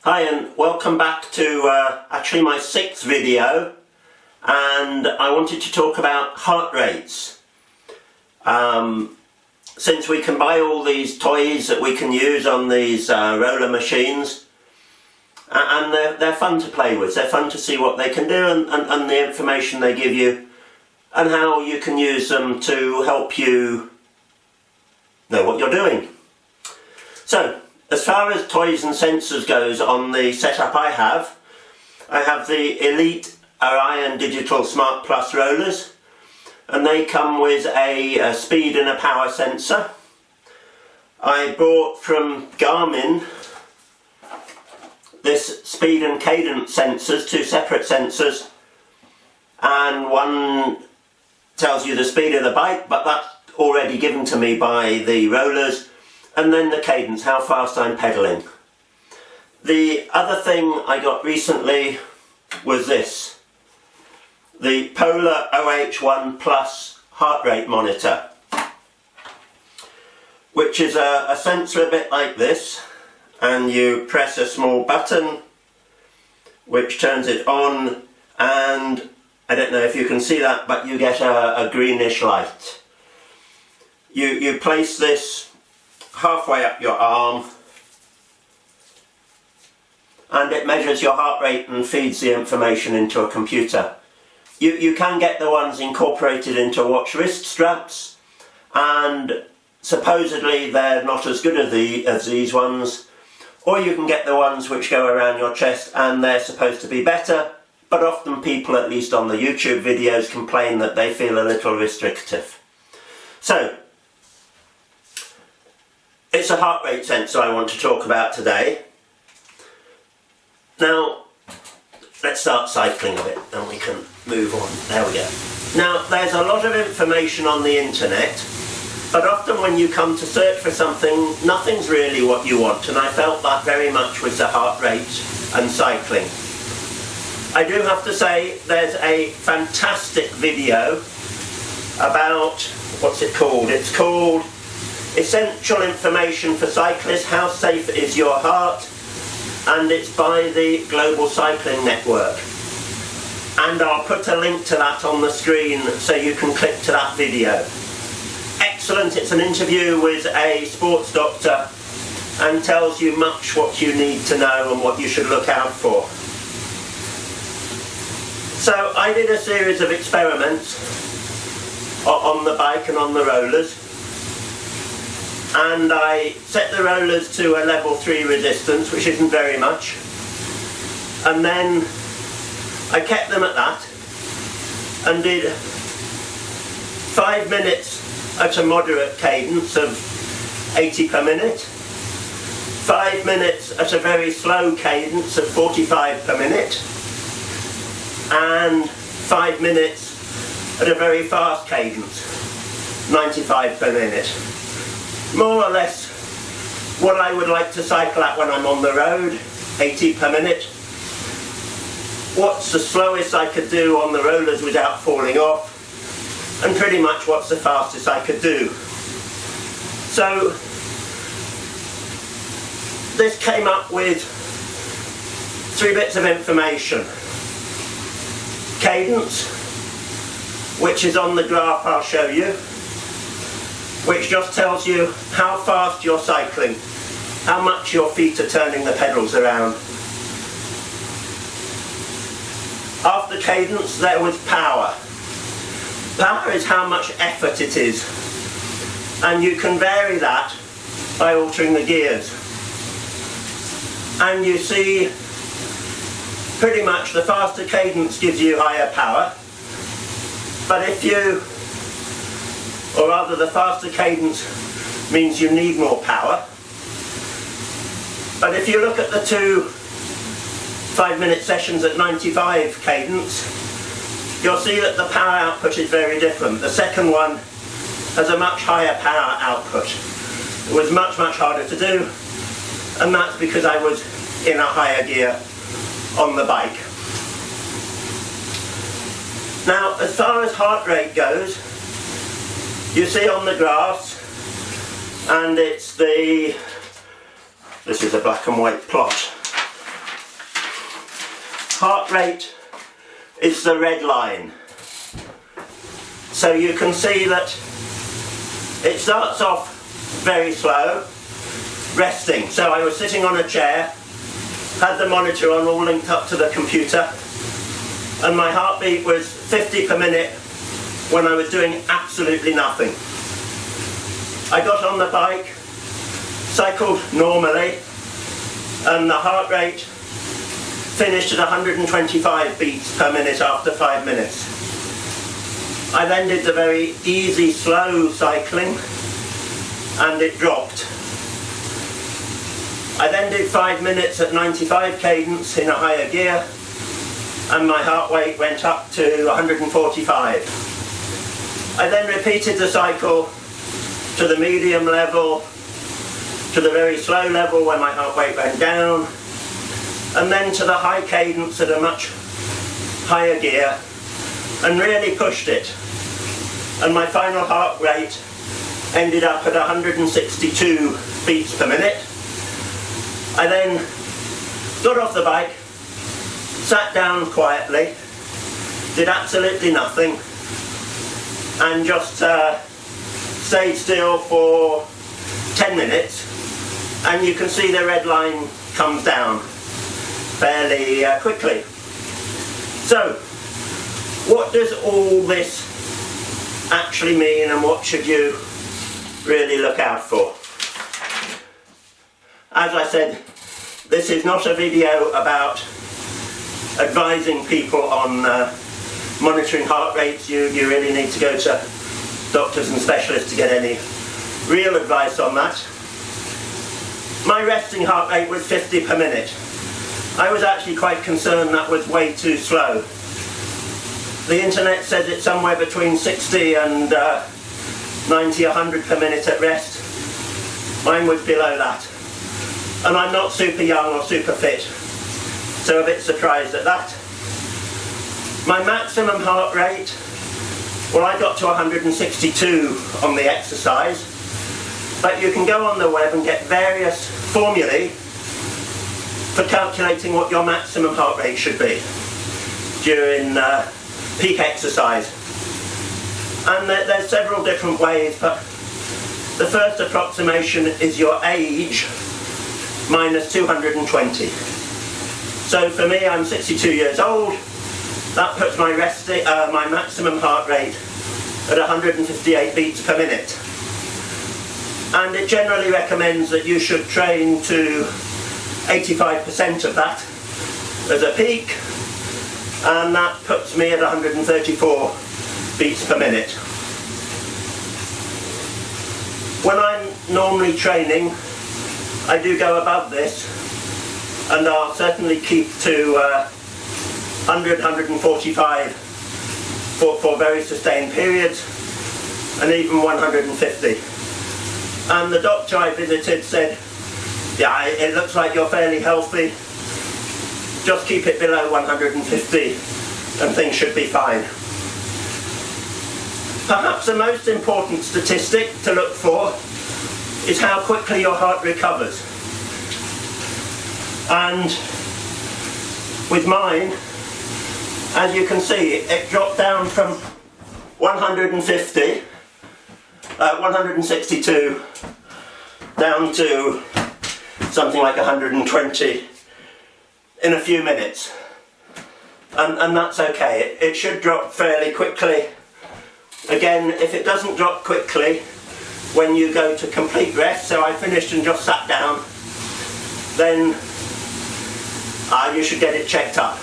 Hi and welcome back to actually my 6th video, and I wanted to talk about heart rates. Since we can buy all these toys that we can use on these roller machines, and they're fun to play with, they're fun to see what they can do and the information they give you and how you can use them to help you know what you're doing. So, as far as toys and sensors goes on the setup I have the Elite Orion Digital Smart Plus rollers, and they come with a speed and a power sensor. I bought from Garmin this speed and cadence sensors, 2 separate sensors, and one tells you the speed of the bike, but that's already given to me by the rollers. And then the cadence, how fast I'm pedalling. The other thing I got recently was this, the Polar OH1 Plus heart rate monitor, which is a sensor a bit like this, and you press a small button which turns it on, and I don't know if you can see that, but you get a greenish light. You place this halfway up your arm, and it measures your heart rate and feeds the information into a computer. You can get the ones incorporated into watch wrist straps, and supposedly they're not as good as these ones, or you can get the ones which go around your chest and they're supposed to be better, but often people, at least on the YouTube videos, complain that they feel a little restrictive. So, it's a heart rate sensor I want to talk about today. Now, let's start cycling a bit and we can move on. There we go. Now, there's a lot of information on the internet, but often when you come to search for something, nothing's really what you want, and I felt that very much with the heart rate and cycling. I do have to say, there's a fantastic video about, what's it called? It's called Essential Information for Cyclists, How Safe Is Your Heart? And it's by the Global Cycling Network. And I'll put a link to that on the screen so you can click to that video. Excellent, it's an interview with a sports doctor and tells you much what you need to know and what you should look out for. So I did a series of experiments on the bike and on the rollers. And I set the rollers to a level 3 resistance, which isn't very much, and then I kept them at that and did 5 minutes at a moderate cadence of 80 per minute, 5 minutes at a very slow cadence of 45 per minute, and 5 minutes at a very fast cadence, 95 per minute. More or less what I would like to cycle at when I'm on the road, 80 per minute. What's the slowest I could do on the rollers without falling off, and pretty much what's the fastest I could do. So this came up with 3 bits of information. Cadence, which is on the graph I'll show you, which just tells you how fast you're cycling, how much your feet are turning the pedals around. After cadence, there was power. Power is how much effort it is, and you can vary that by altering the gears. And you see, pretty much the faster cadence gives you higher power, but if you, or rather the faster cadence means you need more power. But if you look at the 2 5-minute sessions at 95 cadence, you'll see that the power output is very different. The second one has a much higher power output. It was much harder to do, and that's because I was in a higher gear on the bike. Now, as far as heart rate goes, you see on the graphs, and it's the, this is a black and white plot, heart rate is the red line. So you can see that it starts off very slow, resting. So I was sitting on a chair, had the monitor on all linked up to the computer, and my heartbeat was 50 per minute when I was doing absolutely nothing. I got on the bike, cycled normally, and the heart rate finished at 125 beats per minute after 5 minutes. I then did the very easy, slow cycling, and it dropped. I then did 5 minutes at 95 cadence in a higher gear, and my heart rate went up to 145. I then repeated the cycle to the medium level, to the very slow level where my heart rate went down, and then to the high cadence at a much higher gear, and really pushed it. And my final heart rate ended up at 162 beats per minute. I then got off the bike, sat down quietly, did absolutely nothing, and just stayed still for 10 minutes, and you can see the red line comes down fairly quickly. So, what does all this actually mean, and what should you really look out for? As I said, this is not a video about advising people on monitoring heart rates. You really need to go to doctors and specialists to get any real advice on that. My resting heart rate was 50 per minute. I was actually quite concerned that was way too slow. The internet says it's somewhere between 60 and 90, 100 per minute at rest. Mine was below that. And I'm not super young or super fit, so a bit surprised at that. My maximum heart rate, well, I got to 162 on the exercise, but you can go on the web and get various formulae for calculating what your maximum heart rate should be during peak exercise. And there's several different ways, but the first approximation is your age minus 220. So for me, I'm 62 years old. That puts my my maximum heart rate at 158 beats per minute. And it generally recommends that you should train to 85% of that as a peak, and that puts me at 134 beats per minute. When I'm normally training, I do go above this, and I'll certainly keep to 100, 145 for very sustained periods, and even 150. And the doctor I visited said, yeah, it looks like you're fairly healthy, just keep it below 150 and things should be fine. Perhaps the most important statistic to look for is how quickly your heart recovers. And with mine, as you can see, it dropped down from 162 down to something like 120 in a few minutes. And that's okay. It should drop fairly quickly. Again, if it doesn't drop quickly when you go to complete rest, so I finished and just sat down, then you should get it checked up.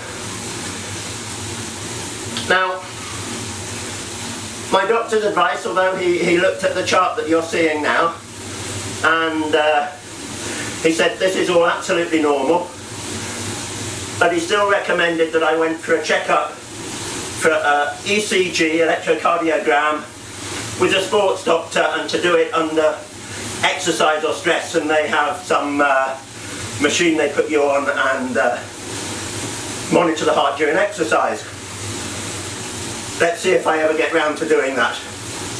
Now, my doctor's advice, although he looked at the chart that you're seeing now, and he said this is all absolutely normal, but he still recommended that I went for a checkup for ECG, electrocardiogram, with a sports doctor, and to do it under exercise or stress, and they have some machine they put you on and monitor the heart during exercise. Let's see if I ever get round to doing that.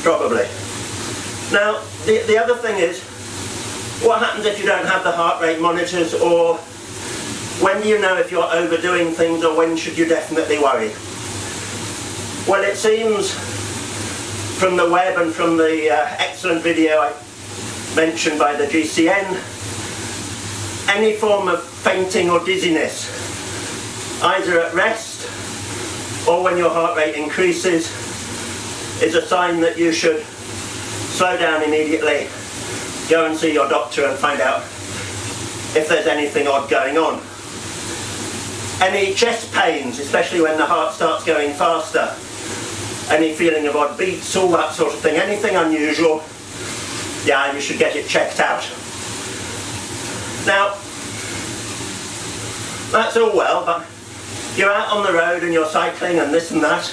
Probably. Now, the other thing is, what happens if you don't have the heart rate monitors, or When do you know if you're overdoing things, or when should you definitely worry? Well, it seems from the web and from the excellent video mentioned by the GCN, any form of fainting or dizziness, either at rest or when your heart rate increases, is a sign that you should slow down immediately, go and see your doctor and find out if there's anything odd going on. Any chest pains, especially when the heart starts going faster, any feeling of odd beats, all that sort of thing, anything unusual, yeah, you should get it checked out. Now, that's all well, but you're out on the road and you're cycling and this and that.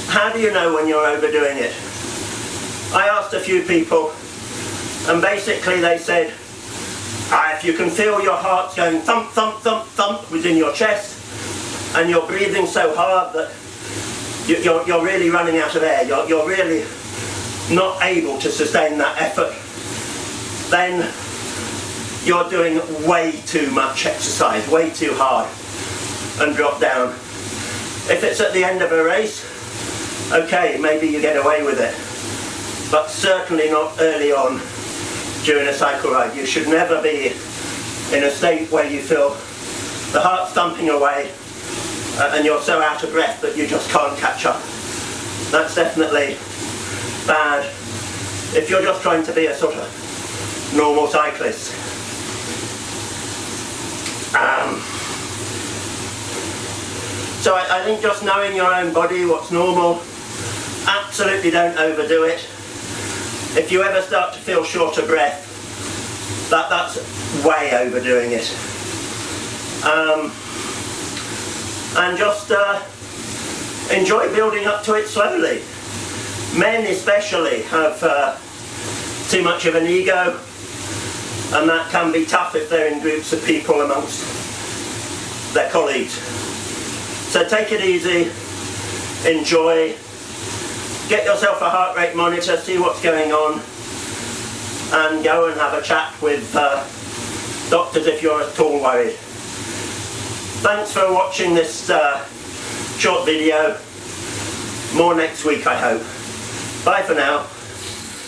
How do you know when you're overdoing it? I asked a few people, and basically they said, if you can feel your heart's going thump, thump, thump, thump within your chest, and you're breathing so hard that you're really running out of air, you're really not able to sustain that effort, then you're doing way too much exercise, way too hard, and drop down. If it's at the end of a race, okay, maybe you get away with it, but certainly not early on during a cycle ride. You should never be in a state where you feel the heart thumping away and you're so out of breath that you just can't catch up. That's definitely bad if you're just trying to be a sort of normal cyclist. So I think just knowing your own body, what's normal, absolutely don't overdo it. If you ever start to feel short of breath, that's way overdoing it. And just enjoy building up to it slowly. Men especially have too much of an ego, and that can be tough if they're in groups of people amongst their colleagues. So take it easy, enjoy, get yourself a heart rate monitor, see what's going on, and go and have a chat with doctors if you're at all worried. Thanks for watching this short video. More next week, I hope. Bye for now.